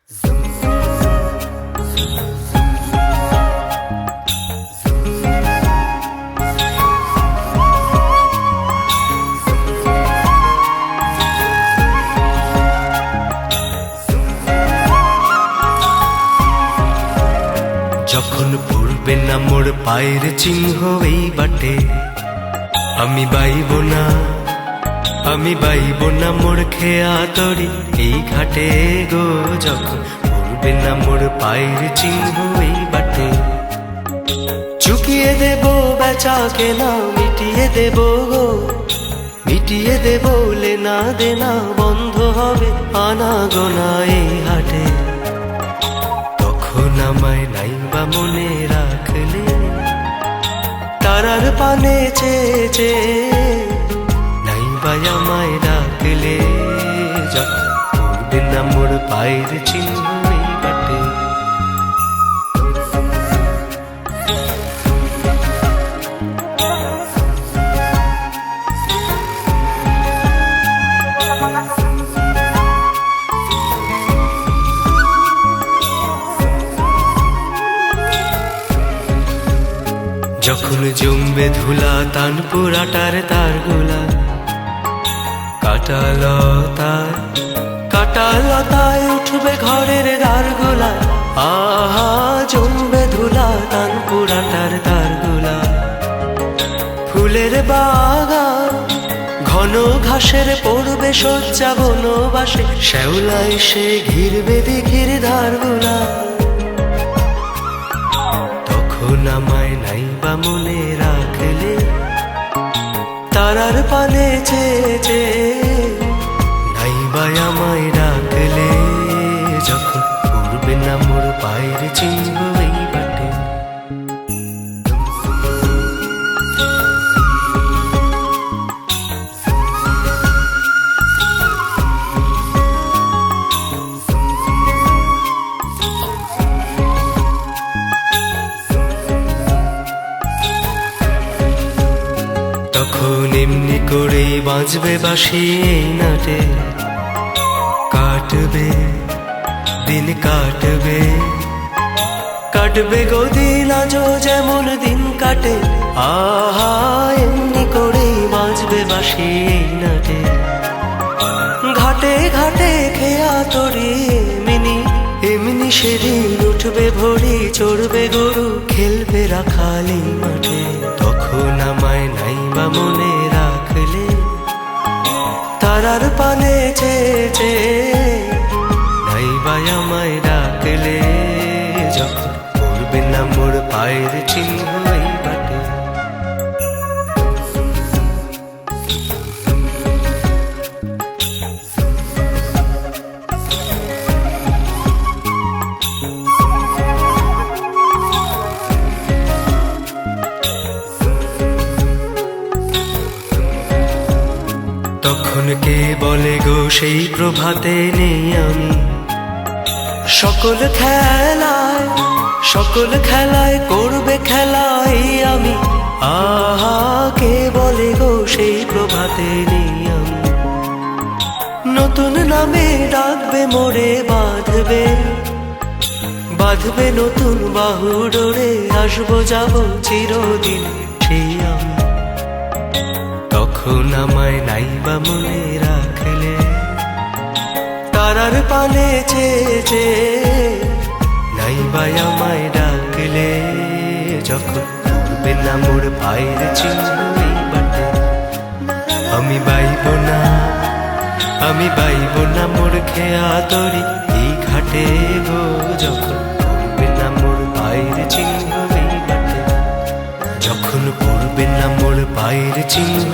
যখন পড়বে না মোর পায়ের চিহ্ন এই বাটে, আমি বাইব না মোর খেয়া তরি এই ঘাটে গো। যখন পড়বে না মোর পায়ের চিহ্ন এই বাটে, চুকিয়ে দেব বেচা কেনা, মিটিয়ে দেব গো, মিটিয়ে দেব লেনা দেনা, বন্ধ হবে আনা গোনা এই হাটে। তখন আমায় নাইবা মনে রাখলে, তারার পানে চেয়ে নাইবা আমায় রাখলে। যখন পড়বে না মোর পায়ের চিহ্ন এই বাটে, যখন জমবে ধুলা তানপুর আটার তার গোলা, কাটালতায় উঠবে ঘরের দ্বার গোলা। আহা জমবে ধুলা তানপুর আটার তার গোলা, ফুলের বাগান ঘন ঘাসের পড়বে শয্যা বনবাসে, শ্যাওলা এসে ঘিরবে দিঘির ধার গোলা। তখন আমায় নাইবা মনে রাখলে, তারার পানে চেয়ে নাইবা আমায় রাখলে। যখন পড়বে না মোর পায়ের চিহ্ন এই বাটে, তখন এমনি করেই বাঁচবে বাসি এই নাটে। কাটবে দিন কাটবে গো দিন, আজও যেমন দিন কাটে। আহা এমনি করেই বাঁচবে বাসি এই নাটে। ঘাটে ঘাটে খেয়া তরি এমনি সেদিন উঠবে ভরি, চড়বে গরু খেলবে রাখালি মাঠে। তখন আমায় নাইবা মনে রাখলে, তারার পানে চেয়ে নাইবা আমায় রাখলে। যখন পড়বে না মোর পায়ের চিহ্ন এই বাটে, তখন কে বলে গো সেই প্রভাতে নেই আমি। সকল খেলায় করবে খেলাই আমি। আহা কে বলে গো সেই প্রভাতে নেই আমি। নতুন নামে ডাকবে মোরে, বাঁধবে নতুন বাহু ডোরে, আসবো যাব চিরদিন সেই আমি। তখন আমায় নাইবা মনে রাখলে, তারার পানে চেয়ে নাইবা আমায় ডাকলে। যখন পড়বে না মোর পায়ের চিহ্ন এই বাটে, আমি বাইব না মোর খেয়া তরি এই ঘাটে গো। যখন পড়বে না মোর পায়ের চিহ্ন এই বাটে, যখন পড়বে না মোর পায়ের চিহ্ন